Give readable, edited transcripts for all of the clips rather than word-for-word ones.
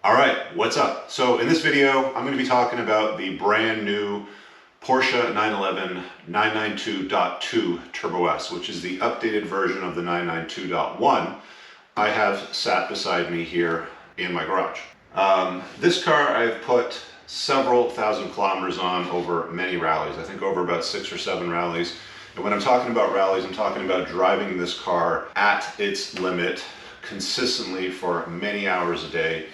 All right, what's up? So in this video, I'm going to be talking about the brand new Porsche 911 992.2 Turbo S, which is the updated version of the 992.1 I have sat beside me here in my garage. This car I've put several thousand kilometers on over many rallies. I think over about 6 or 7 rallies. And when I'm talking about rallies, I'm talking about driving this car at its limit consistently for many hours a day.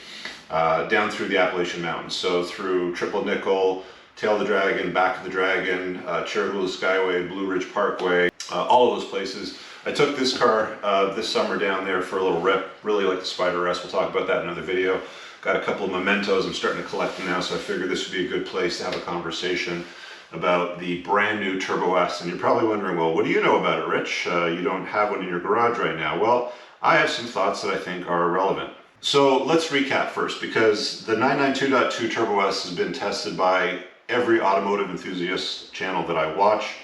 Down through the Appalachian Mountains. So through Triple Nickel, Tail of the Dragon, Back of the Dragon, Cherry Skyway, Blue Ridge Parkway, all of those places. I took this car this summer down there for a little rip. Really like the Spider S. We'll talk about that in another video. Got a couple of mementos. I'm starting to collect them now, so I figured this would be a good place to have a conversation about the brand new Turbo S. And you're probably wondering, well, what do you know about it, Rich? You don't have one in your garage right now. Well, I have some thoughts that I think are relevant. So let's recap first, because the 992.2 Turbo S has been tested by every automotive enthusiast channel that I watch.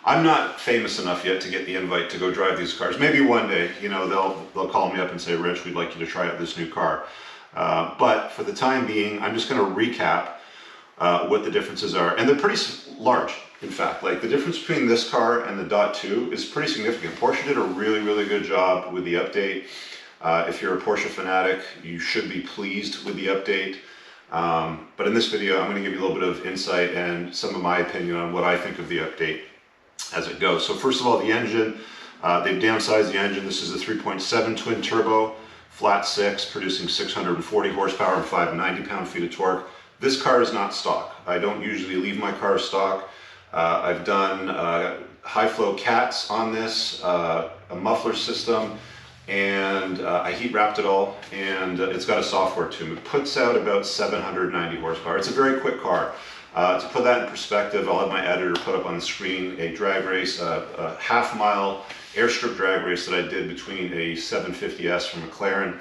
I'm not famous enough yet to get the invite to go drive these cars. Maybe one day, you know, they'll call me up and say, Rich, we'd like you to try out this new car. But for the time being, I'm just going to recap what the differences are. And they're pretty large, in fact. Like the difference between this car and the .2 is pretty significant. Porsche did a really, really good job with the update. If you're a Porsche fanatic, you should be pleased with the update. But in this video, I'm going to give you a little bit of insight and some of my opinion on what I think of the update as it goes. So first of all, the engine, they've downsized the engine. This is a 3.7 twin turbo, flat 6, producing 640 horsepower and 590 pound-feet of torque. This car is not stock. I don't usually leave my car stock. I've done high-flow cats on this, a muffler system, and I heat wrapped it all, and it's got a software tune. It puts out about 790 horsepower. It's a very quick car. To put that in perspective, I'll have my editor put up on the screen a drag race, a half-mile airstrip drag race that I did between a 750S from McLaren.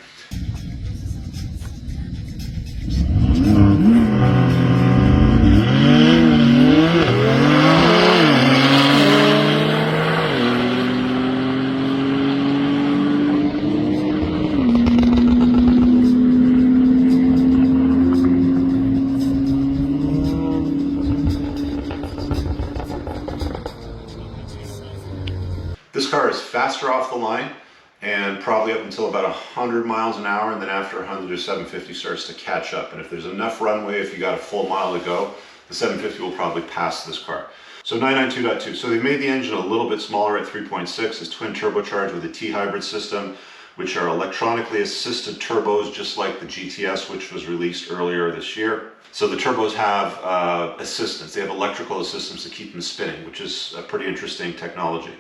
This car is faster off the line and probably up until about 100 miles an hour, and then after 100 to 750 starts to catch up. And if there's enough runway, if you got a full mile to go, the 750 will probably pass this car. So 992.2, so they made the engine a little bit smaller at 3.6. It's twin turbocharged with a T-hybrid system, which are electronically assisted turbos, just like the GTS, which was released earlier this year. So the turbos have assistance. They have electrical assistance to keep them spinning, which is a pretty interesting technology.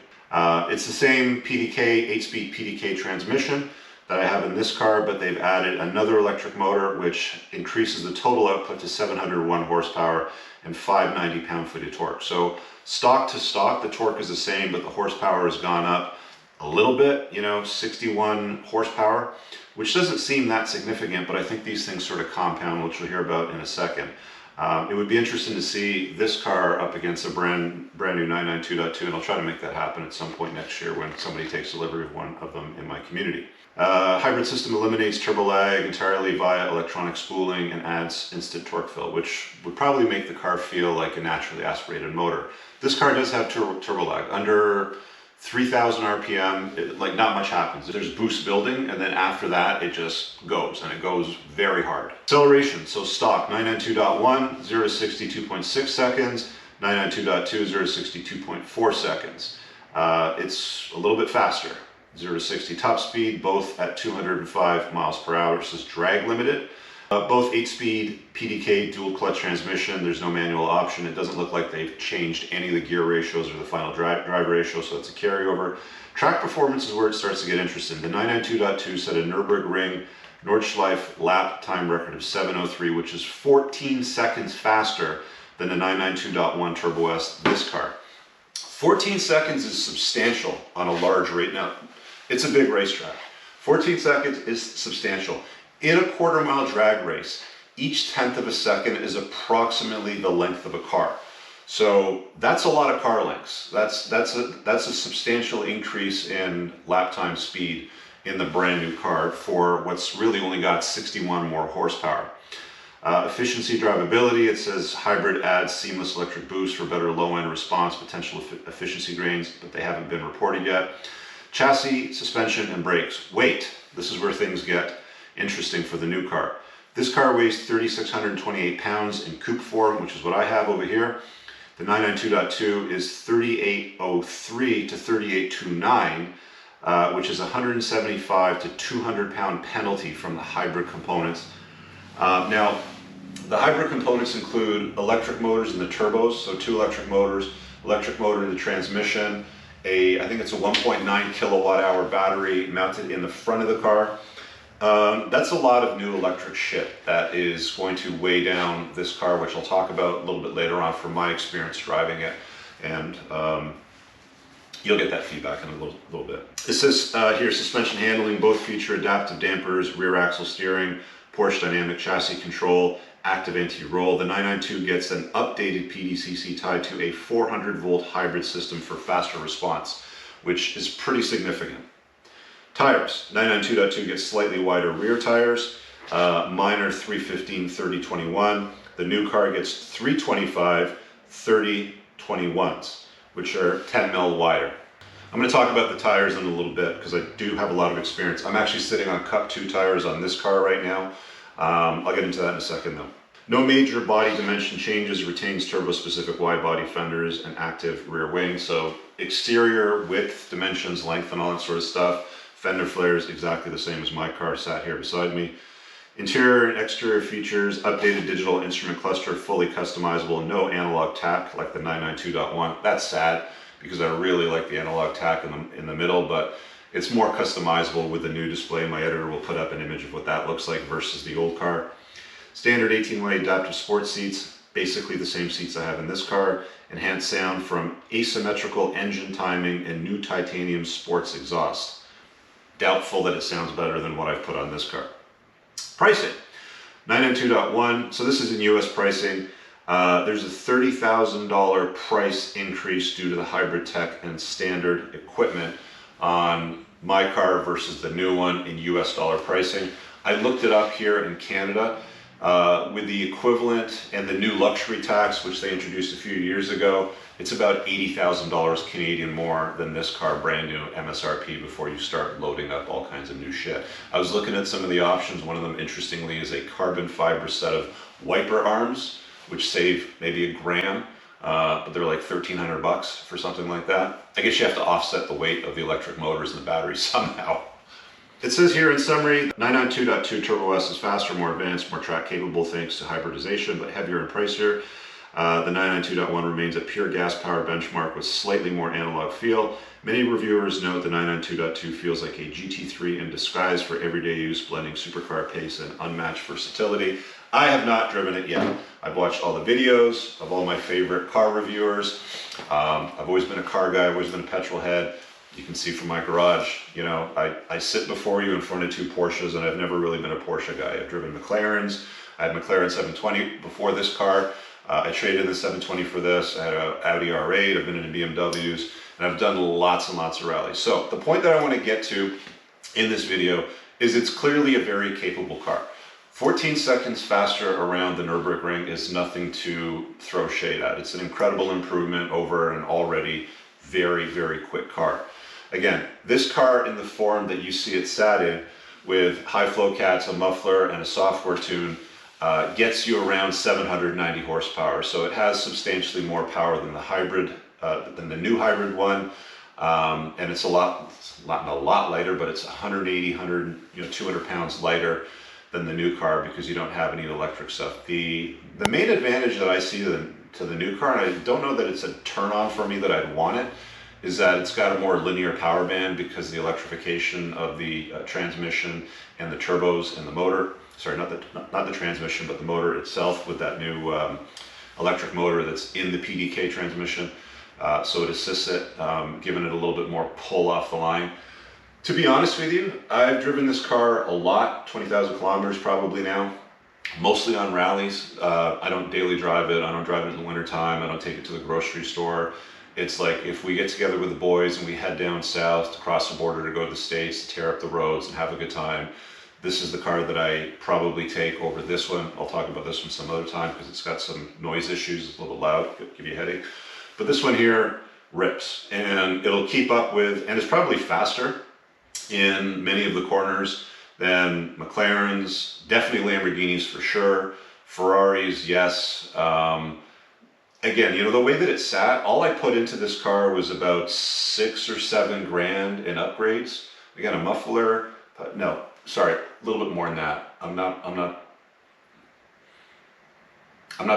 It's the same PDK, 8-speed PDK transmission that I have in this car, but they've added another electric motor which increases the total output to 701 horsepower and 590 pound-feet of torque. So stock to stock, the torque is the same, but the horsepower has gone up a little bit, you know, 61 horsepower, which doesn't seem that significant, but I think these things sort of compound, which we'll hear about in a second. It would be interesting to see this car up against a brand new 992.2, and I'll try to make that happen at some point next year when somebody takes delivery of one of them in my community. Hybrid system eliminates turbo lag entirely via electronic spooling and adds instant torque fill, which would probably make the car feel like a naturally aspirated motor. This car does have turbo lag. Under 3,000 RPM, like not much happens. There's boost building, and then after that, it just goes, and it goes very hard. Acceleration, so stock, 992.1, 0 to 60, 2.6 seconds, 992.2, 0 to 60, 2.4 seconds. It's a little bit faster, 0 to 60 top speed, both at 205 miles per hour. This is drag limited. Both 8-speed PDK dual clutch transmission. There's no manual option. It doesn't look like they've changed any of the gear ratios or the final drive ratio, so it's a carryover. Track performance is where it starts to get interesting. The 992.2 set a Nürburgring Nordschleife lap time record of 7:03, which is 14 seconds faster than the 992.1 Turbo S, this car. 14 seconds is substantial on a large rate. Now, it's a big racetrack. 14 seconds is substantial. In a quarter-mile drag race, each tenth of a second is approximately the length of a car. So that's a lot of car lengths. That's a substantial increase in lap time speed in the brand new car for what's really only got 61 more horsepower. Efficiency, drivability, it says hybrid adds seamless electric boost for better low-end response, potential efficiency gains, but they haven't been reported yet. Chassis, suspension, and brakes. Weight, this is where things get interesting for the new car. This car weighs 3,628 pounds in coupe form, which is what I have over here. The 992.2 is 3803 to 3829, which is 175 to 200 pound penalty from the hybrid components. Now, the hybrid components include electric motors in the turbos, so 2 electric motors, electric motor in the transmission, I think it's a 1.9 kilowatt hour battery mounted in the front of the car. That's a lot of new electric shit that is going to weigh down this car, which I'll talk about a little bit later on from my experience driving it, and you'll get that feedback in a little bit. It says here, suspension handling, both feature adaptive dampers, rear axle steering, Porsche dynamic chassis control, active anti-roll. The 992 gets an updated PDCC tied to a 400 volt hybrid system for faster response, which is pretty significant. Tires, 992.2 gets slightly wider rear tires. Mine are 315/30/21. The new car gets 325/30/21s, which are 10 mil wider. I'm going to talk about the tires in a little bit because I do have a lot of experience. I'm actually sitting on Cup 2 tires on this car right now. I'll get into that in a second though. No major body dimension changes, retains turbo-specific wide body fenders and active rear wing. So exterior width, dimensions, length, and all that sort of stuff. Fender flares exactly the same as my car sat here beside me. Interior and exterior features, updated digital instrument cluster, fully customizable, no analog tack like the 992.1. That's sad because I really like the analog tack in the middle, but it's more customizable with the new display. My editor will put up an image of what that looks like versus the old car. Standard 18-way adaptive sports seats, basically the same seats I have in this car. Enhanced sound from asymmetrical engine timing and new titanium sports exhaust. Doubtful that it sounds better than what I've put on this car. Pricing, 992.1, so this is in US pricing. There's a $30,000 price increase due to the hybrid tech and standard equipment on my car versus the new one in US dollar pricing. I looked it up here in Canada with the equivalent and the new luxury tax, which they introduced a few years ago. It's about $80,000 Canadian more than this car, brand new MSRP, before you start loading up all kinds of new shit. I was looking at some of the options. One of them, interestingly, is a carbon fiber set of wiper arms, which save maybe $1,000, but they're like $1,300 for something like that. I guess you have to offset the weight of the electric motors and the battery somehow. It says here in summary, 992.2 Turbo S is faster, more advanced, more track capable thanks to hybridization, but heavier and pricier. The 992.1 remains a pure gas power benchmark with slightly more analog feel. Many reviewers note the 992.2 feels like a GT3 in disguise for everyday use, blending supercar pace and unmatched versatility. I have not driven it yet. I've watched all the videos of all my favorite car reviewers. I've always been a car guy, I've always been a petrol head. You can see from my garage, you know, I sit before you in front of 2 Porsches, and I've never really been a Porsche guy. I've driven McLarens. I had McLaren 720 before this car. I traded in the 720 for this. I had an Audi R8. I've been into BMWs, and I've done lots and lots of rallies. So the point that I want to get to in this video is it's clearly a very capable car. 14 seconds faster around the Nürburgring is nothing to throw shade at. It's an incredible improvement over an already very, very quick car. Again, this car in the form that you see it sat in, with high flow cats, a muffler, and a software tune, gets you around 790 horsepower. So it has substantially more power than the hybrid, than the new hybrid one, and it's not a lot lighter, but it's 180, 200 pounds lighter than the new car because you don't have any electric stuff. The main advantage that I see to the new car, and I don't know that it's a turn on for me that I'd want it, is that it's got a more linear power band because the electrification of the transmission and the turbos and the motor, sorry, not the transmission, but the motor itself with that new electric motor that's in the PDK transmission. So it assists it, giving it a little bit more pull off the line. To be honest with you, I've driven this car a lot, 20,000 kilometers probably now, mostly on rallies. I don't daily drive it. I don't drive it in the wintertime. I don't take it to the grocery store. It's like if we get together with the boys and we head down south to cross the border to go to the States, to tear up the roads and have a good time, this is the car that I probably take over this one. I'll talk about this one some other time because it's got some noise issues. It's a little loud, give you a headache. But this one here rips, and it'll keep up with, and it's probably faster in many of the corners than McLarens, definitely Lamborghinis for sure, Ferraris, yes. Again, you know, the way that it sat, all I put into this car was about 6 or 7 grand in upgrades. We got a muffler, but no, sorry, a little bit more than that. I'm not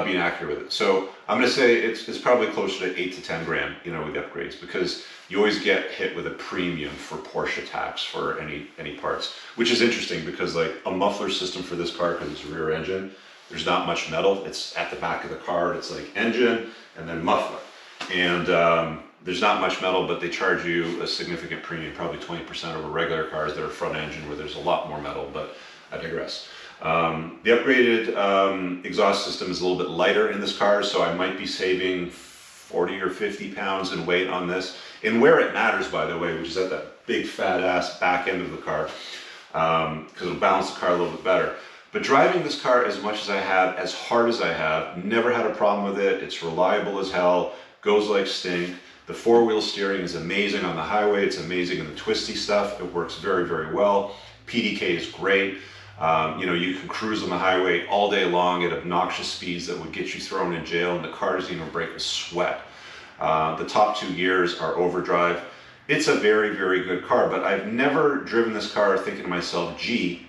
being accurate with it. So I'm going to say it's probably closer to 8 to 10 grand, you know, with the upgrades, because you always get hit with a premium for Porsche tax for any parts, which is interesting because like a muffler system for this car, because it's a rear engine, there's not much metal. It's at the back of the car. It's like engine and then muffler. And there's not much metal, but they charge you a significant premium, probably 20% over regular cars that are front engine where there's a lot more metal, but I digress. The upgraded exhaust system is a little bit lighter in this car, so I might be saving 40 or 50 pounds in weight on this. And where it matters, by the way, which is at that big fat ass back end of the car, because it'll balance the car a little bit better. But driving this car as much as I have, as hard as I have, never had a problem with it. It's reliable as hell, goes like stink. The 4-wheel steering is amazing on the highway. It's amazing in the twisty stuff. It works very, very well. PDK is great. You know, you can cruise on the highway all day long at obnoxious speeds that would get you thrown in jail, and the car doesn't even break a sweat. The top 2 gears are overdrive. It's a very, very good car, but I've never driven this car thinking to myself, gee,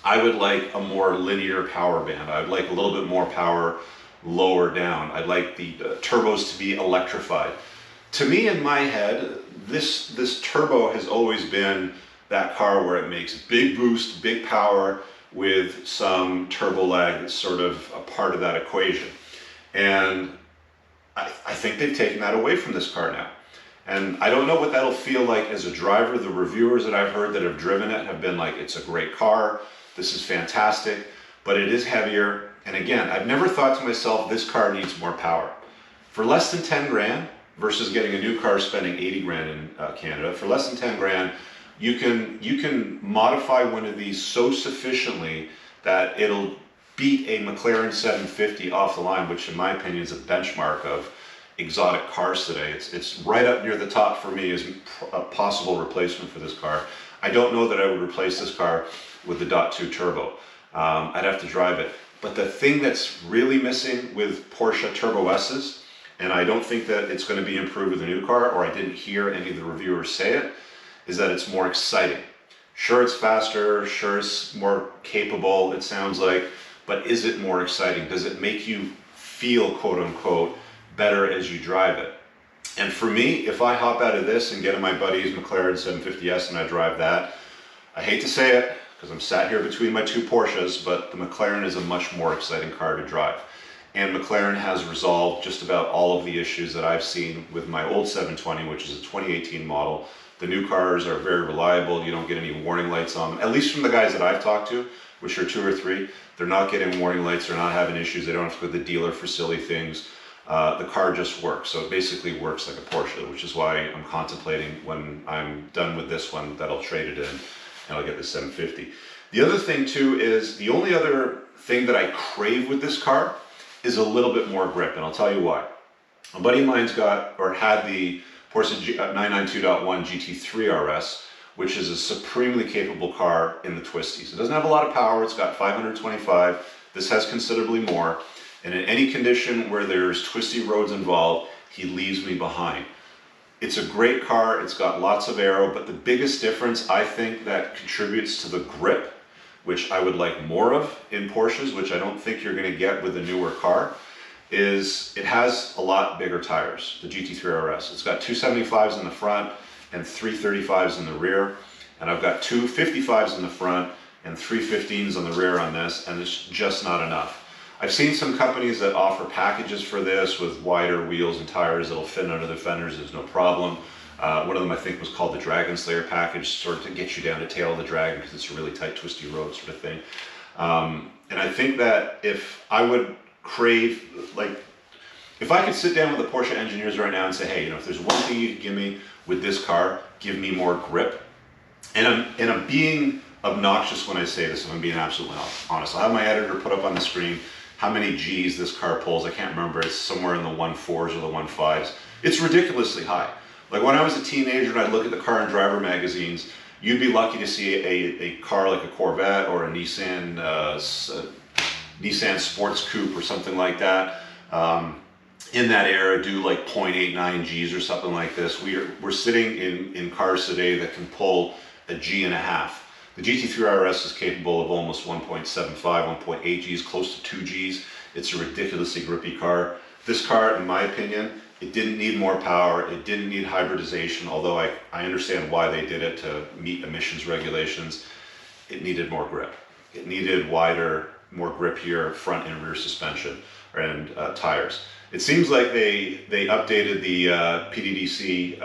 I would like a more linear power band. I'd like a little bit more power lower down. I'd like the turbos to be electrified. To me, in my head, this turbo has always been that car where it makes big boost, big power with some turbo lag that's sort of a part of that equation. And I think they've taken that away from this car now. And I don't know what that'll feel like as a driver. The reviewers that I've heard that have driven it have been like, it's a great car. This is fantastic, but it is heavier. And again, I've never thought to myself, this car needs more power. For less than 10 grand versus getting a new car spending 80 grand in Canada, for less than 10 grand, you can modify one of these so sufficiently that it'll beat a McLaren 750 off the line, which in my opinion is a benchmark of exotic cars today. It's right up near the top for me as a possible replacement for this car. I don't know that I would replace this car with the .2 turbo. I'd have to drive it. But the thing that's really missing with Porsche Turbo S's, and I don't think that it's going to be improved with a new car, or I didn't hear any of the reviewers say it, is that it's more exciting. Sure, it's faster, sure, it's more capable, it sounds like, but is it more exciting? Does it make you feel, quote unquote, better as you drive it? And for me, if I hop out of this and get in my buddy's McLaren 750S and I drive that, I hate to say it, because I'm sat here between my 2 Porsches, but the McLaren is a much more exciting car to drive. And McLaren has resolved just about all of the issues that I've seen with my old 720, which is a 2018 model. The new cars are very reliable. You don't get any warning lights on them, at least from the guys that I've talked to, which are 2 or 3. They're not getting warning lights. They're not having issues. They don't have to go to the dealer for silly things. The car just works. So it basically works like a Porsche, which is why I'm contemplating when I'm done with this one that I'll trade it in and I'll get the 750. The other thing too is the only other thing that I crave with this car is a little bit more grip, and I'll tell you why. A buddy of mine's got, or had the Porsche 992.1 GT3 RS, which is a supremely capable car in the twisties. It doesn't have a lot of power. It's got 525. This has considerably more. And in any condition where there's twisty roads involved, he leaves me behind. It's a great car. It's got lots of aero, but the biggest difference I think that contributes to the grip, which I would like more of in Porsches, which I don't think you're going to get with a newer car, is it has a lot bigger tires, the GT3 RS. It's got 275s in the front and 335s in the rear, and I've got 255s in the front and 315s on the rear on this, and it's just not enough. I've seen some companies that offer packages for this with wider wheels and tires that'll fit under the fenders, there's no problem. One of them I think was called the Dragon Slayer package, sort of to get you down to tail of the dragon because it's a really tight twisty road sort of thing. And I think that if I would crave, like, If I could sit down with the Porsche engineers right now and say, hey, if there's one thing you could give me with this car, give me more grip. And I'm being obnoxious when I say this, if I'm being absolutely honest. I'll have my editor put up on the screen how many G's this car pulls. I can't remember, it's somewhere in the 1.4s or the 1.5s. It's ridiculously high. Like when I was a teenager and I'd look at the car and driver magazines, you'd be lucky to see a car like a Corvette or a Nissan Sports Coupe or something like that. In that era, do like 0.89 Gs or something like this. We're sitting in cars today that can pull a G and a half. The GT3 RS is capable of almost 1.75, 1.8 Gs, close to 2 Gs. It's a ridiculously grippy car. This car, in my opinion, it didn't need more power. It didn't need hybridization, although I understand why they did it to meet emissions regulations. It needed more grip. It needed wider, more grippier front and rear suspension and tires. It seems like they updated the PDDC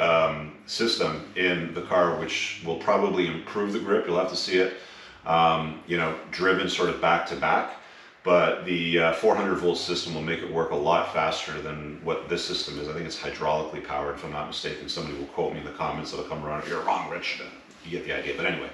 system in the car, which will probably improve the grip. You'll have to see it, driven sort of back to back. But the 400 volt system will make it work a lot faster than what this system is. I think it's hydraulically powered, if I'm not mistaken. Somebody will quote me in the comments that'll come around. If you're wrong, Rich, you get the idea. But anyway,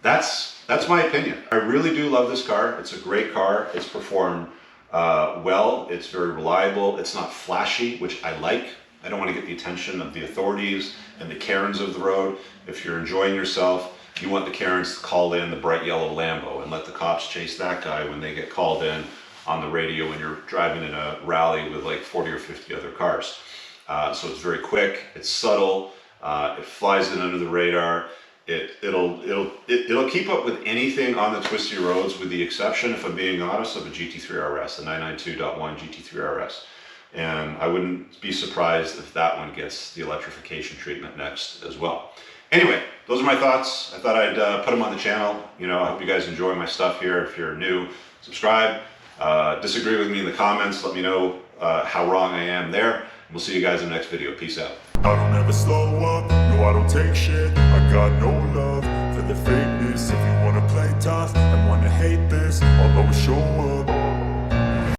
that's my opinion. I really do love this car. It's a great car. It's performed well. It's very reliable. It's not flashy, which I like. I don't want to get the attention of the authorities and the Karens of the road. If you're enjoying yourself, you want the Karens to call in the bright yellow Lambo and let the cops chase that guy when they get called in on the radio when you're driving in a rally with like 40 or 50 other cars. So it's very quick, it's subtle, it flies in under the radar. It'll keep up with anything on the twisty roads, with the exception, if I'm being honest, of a GT3 RS, the 992.1 GT3 RS. And I wouldn't be surprised if that one gets the electrification treatment next as well. Anyway, those are my thoughts. I thought I'd put them on the channel. I hope you guys enjoy my stuff here. If you're new, subscribe. Disagree with me in the comments. Let me know how wrong I am there. We'll see you guys in the next video. Peace out. I don't ever slow up, no I don't take shit. I got no love for the fakeness. If you wanna play tough,